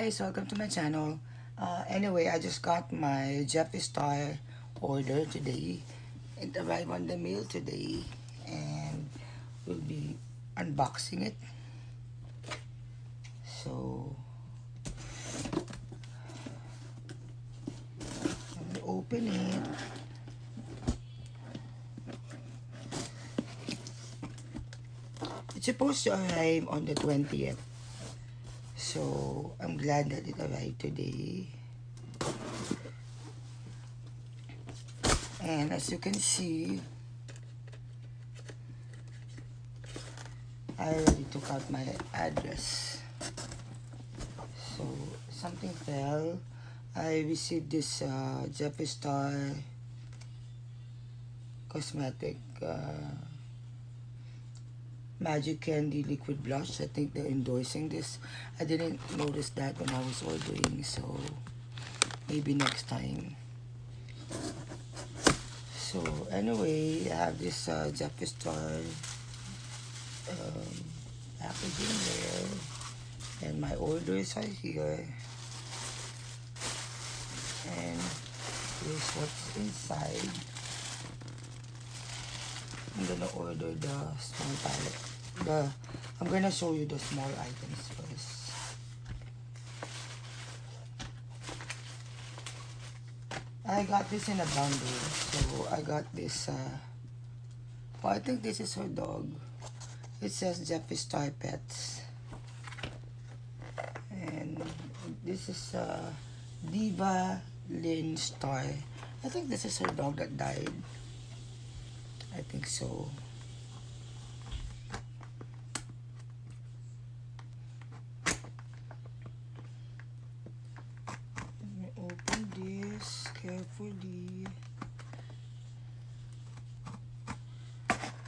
guys, welcome to my channel. Anyway, I just got my Jefreestar order today. It arrived on the mail today and we'll be unboxing it. So, let me open it. It's supposed to arrive on the 20th. So, I'm glad that it arrived today. And as you can see, I already took out my address. So, something fell. I received this Jefreestar cosmetic Magic Candy Liquid Blush. I think they're endorsing this. I didn't notice that when I was ordering, so maybe next time. So anyway, I have this Jefreestar packaging there, and my orders are here. And here's what's inside. I'm gonna order the small palette. I'm gonna show you the small items first. I got this in a bundle, so I got this. Oh, I think this is her dog. It says Jefreestar Pets, and this is Diva Lynn Star. I think this is her dog that died. I think so. Let me open this carefully.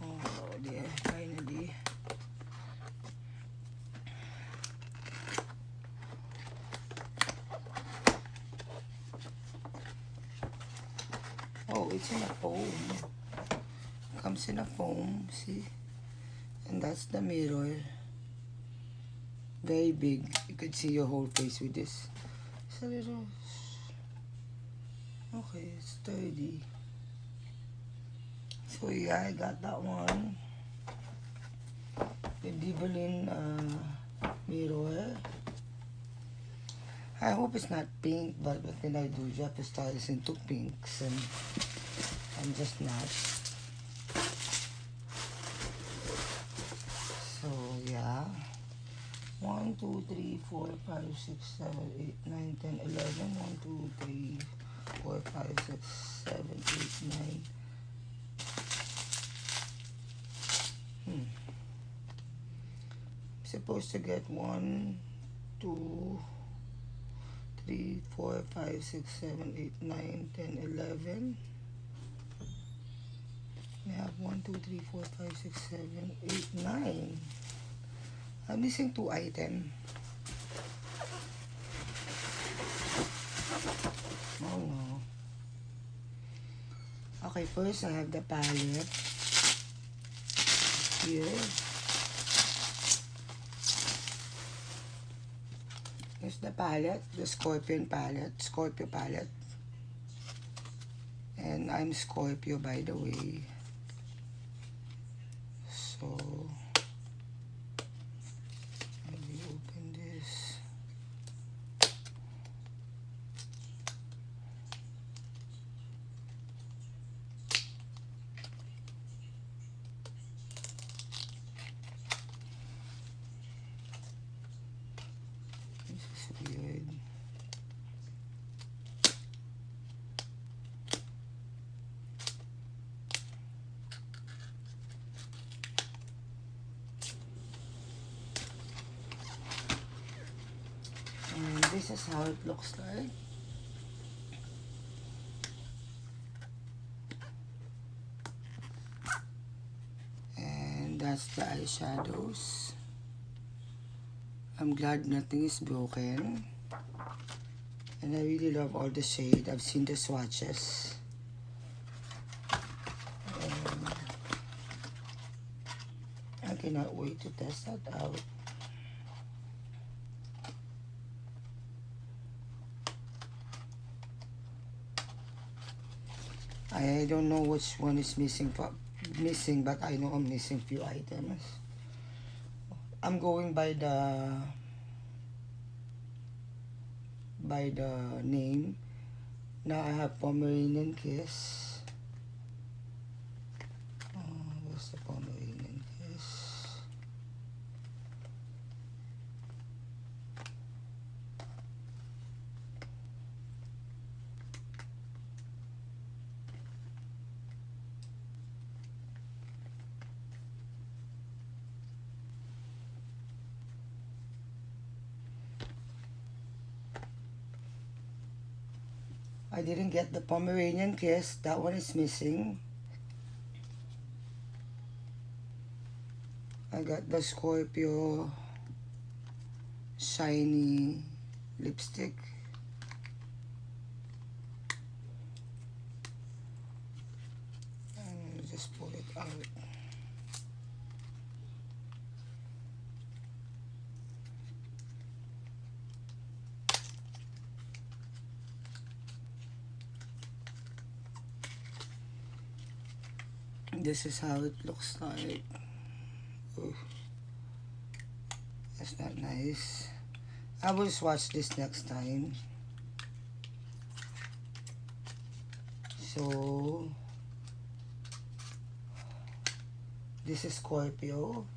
Oh dear, finally. Oh, it's in a foam. Comes in a foam, see? And that's the mirror. Very big. You could see your whole face with this. It's a little... Okay, it's sturdy. So yeah, I got that one. The Divalin mirror. I hope it's not pink, but what can I do? Jefreestar is into pinks and I'm just not. So yeah. 1, 2, 3, 4, 5, 6, 7, 8, 9, 10, 11. 1, 2, 3, 4, 5, 6, 7, 8, 9. Supposed to get 1, 2, 3, 4, 5, 6, 7, 8, 9, 10, 11. We have 1, 2, 3, 4, 5, 6, 7, 8, 9. I'm missing 2 items. Oh no. Okay, first I have the palette here. Here's the palette, the Scorpio palette. And I'm Scorpio, by the way. So let me open this. This is weird. And this is how it looks like. And that's the eyeshadows. I'm glad nothing is broken. And I really love all the shade. I've seen the swatches. And I cannot wait to test that out. I don't know which one is missing, but I know I'm missing few items. I'm going by the name. Now I have Pomeranian Kiss. Where's the Pomeranian Kiss? I didn't get the Pomeranian Kiss. That one is missing. I got the Scorpio shiny lipstick. And just pull it out. This is how it looks like. Ooh, that's not nice. I will swatch this next time. So this is Scorpio,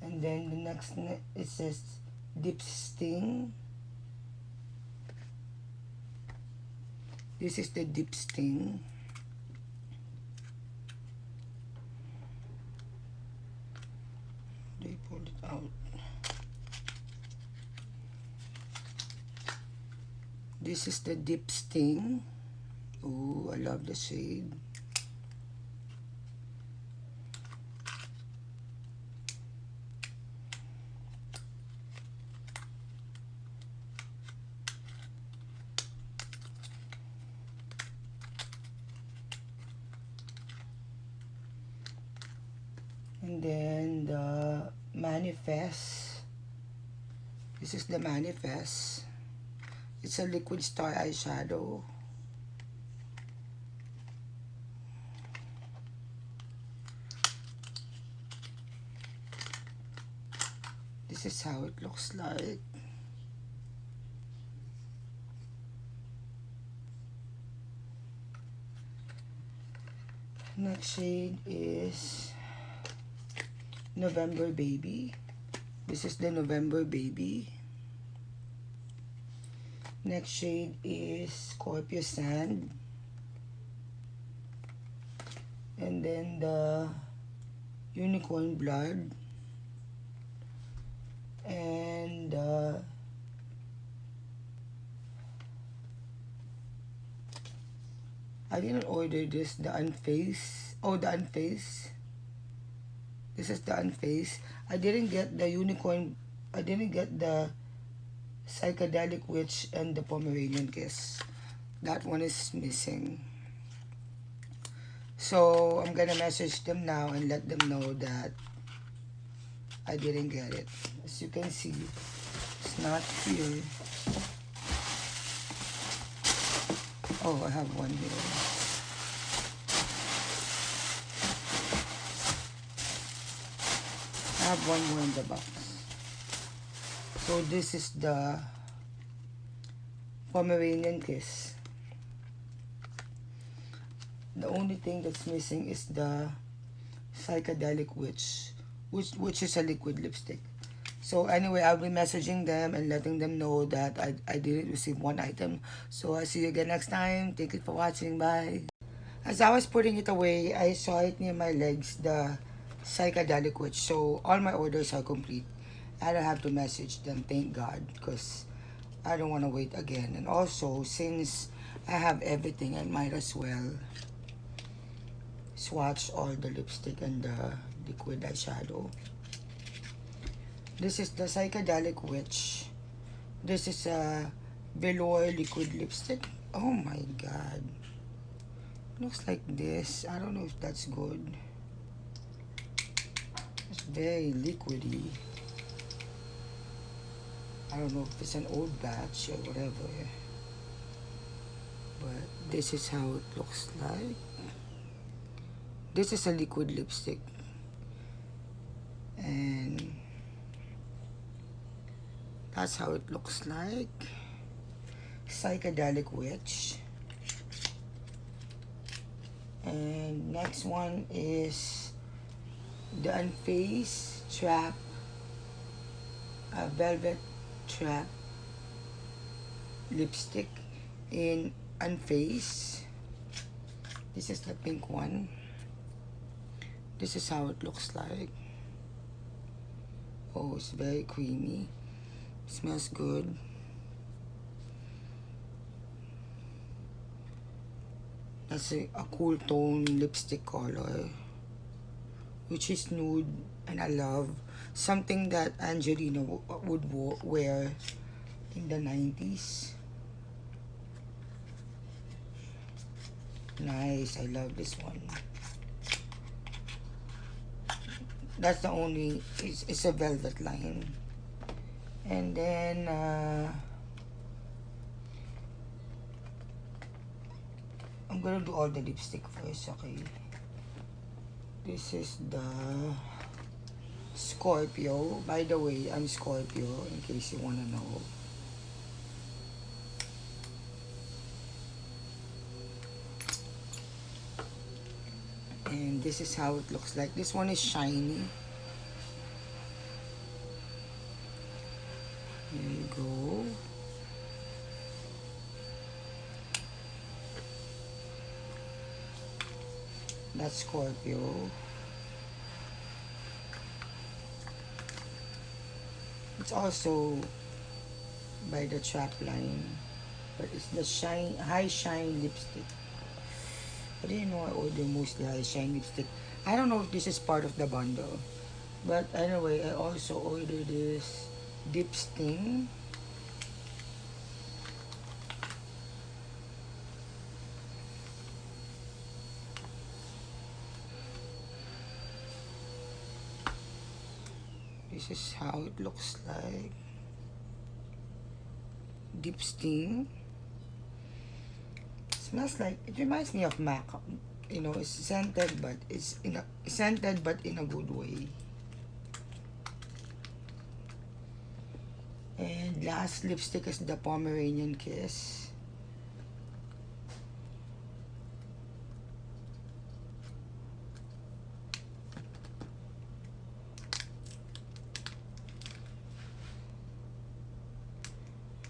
and then the next it says Deep Sting. This is the Deep Sting. They pulled it out. This is the Deep Sting. Ooh, I love the shade. And then the Manifest. This is the Manifest. It's a liquid star eyeshadow. This is how it looks like. Next shade is November Baby. This is the November Baby. Next shade is Scorpio Sand. And then the Unicorn Blood. And I didn't order this, the Unfazed. Oh, the Unfazed. This is the Unfazed. I didn't get the Unicorn. I didn't get the Psychedelic Witch and the Pomeranian Kiss. That one is missing. So I'm gonna message them now and let them know that I didn't get it. As you can see, it's not here. Oh, I have one here. I have one more in the box. So this is the Pomeranian Kiss. The only thing that's missing is the Psychedelic Witch, which is a liquid lipstick. So anyway, I'll be messaging them and letting them know that I didn't receive one item. So I'll see you again next time. Thank you for watching. Bye. As I was putting it away, I saw it near my legs, the Psychedelic Witch. So all my orders are complete. I don't have to message them, thank God, because I don't want to wait again. And also, since I have everything, I might as well swatch all the lipstick and the liquid eyeshadow. This is the Psychedelic Witch. This is a velour liquid lipstick. Oh my God. Looks like this. I don't know if that's good. It's very liquidy. I don't know if it's an old batch or whatever. but this is how it looks like. This is a liquid lipstick, and that's how it looks like. Psychedelic Witch. And next one is the Unfazed Trap, Velvet Trap lipstick in Unfazed. This is the pink one. This is how it looks like. Oh, it's very creamy. It smells good. That's a cool tone lipstick color, which is nude, and I love something that Angelina would wear in the 90s. Nice, I love this one. That's the only, it's a velvet line. And then I'm gonna do all the lipstick first, okay? This is the Scorpio. By the way, I'm Scorpio, in case you wanna know. And this is how it looks like. This one is shiny. Here you go. That's Scorpio. It's also by the Trap line, but it's the high shine lipstick. I didn't know I order mostly high shine lipstick. I don't know if this is part of the bundle, but anyway, I also ordered this Dip Sting. This is how it looks like. Dip Sting. Smells like, it reminds me of MAC. You know, it's scented, but it's scented but in a good way. And last lipstick is the Pomeranian Kiss.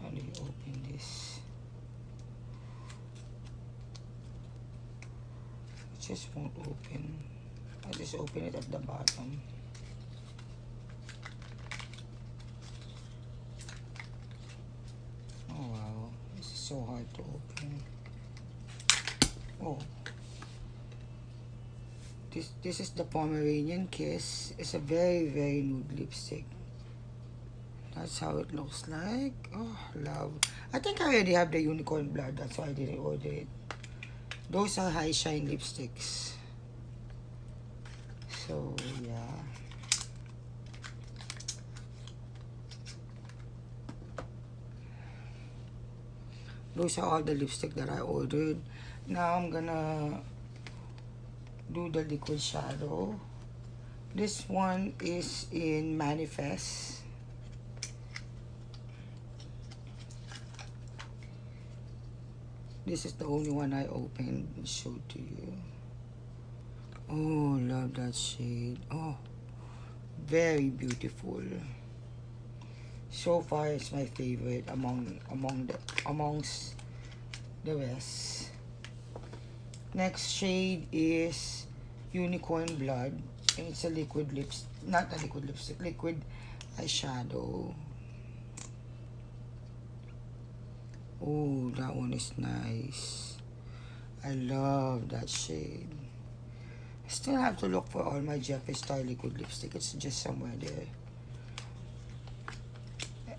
How do you open this? It just won't open. I just open it at the bottom. Oh wow, this is so hard to open. Oh, this is the Pomeranian Kiss. It's a very nude lipstick. That's how it looks like. Oh, love. I think I already have the Unicorn Blood. That's why I didn't order it. Those are high shine lipsticks. So yeah. Those are all the lipstick that I ordered. Now I'm gonna do the liquid shadow. This one is in Manifest. This is the only one I opened and showed to you. Oh, love that shade. Oh, very beautiful. So far, it's my favorite amongst the rest. Next shade is Unicorn Blood, and it's a liquid lips, not a liquid lipstick, liquid eyeshadow. Oh, that one is nice. I love that shade. I still have to look for all my Jefreestar liquid lipstick. It's just somewhere there.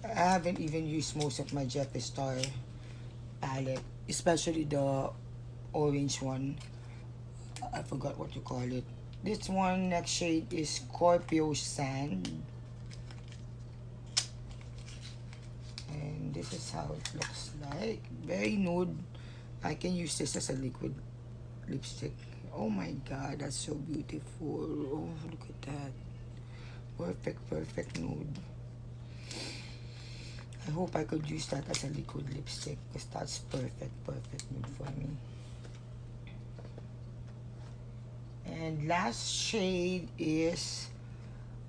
I haven't even used most of my Jefreestar palette, especially the orange one. I forgot what you call it. This one, next shade is Scorpio Sand. And this is how it looks like. Very nude. I can use this as a liquid lipstick. Oh my god, that's so beautiful. Oh, look at that. Perfect nude. I hope I could use that as a liquid lipstick because that's perfect nude for me. And last shade is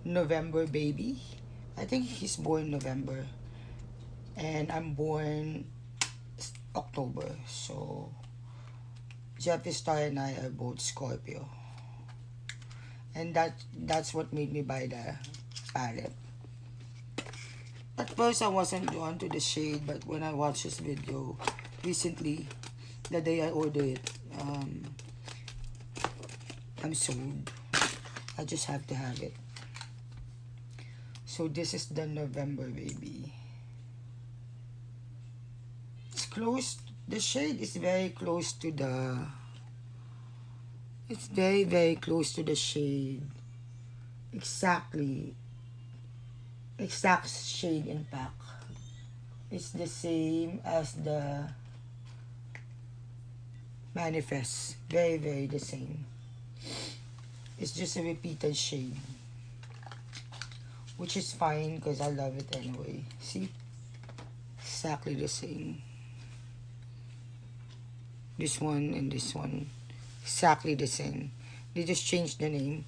November Baby. I think he's born November and I'm born October, so Jefreestar and I are both Scorpio, and that's what made me buy the palette. At first I wasn't drawn to the shade, but when I watched this video recently, the day I ordered it, I'm sold. I just have to have it. So this is the November Baby. It's close. The shade is very close to the. It's very close to the shade. Exactly. Exact shade in pack. It's the same as the Manifest. Very the same. It's just a repeated shade, which is fine because I love it anyway. See? Exactly the same. This one and this one. Exactly the same. They just changed the name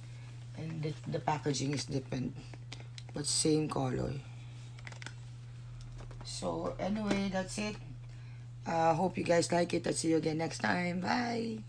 and the packaging is different, but same color. So anyway, that's it. Hope you guys like it. I'll see you again next time. Bye.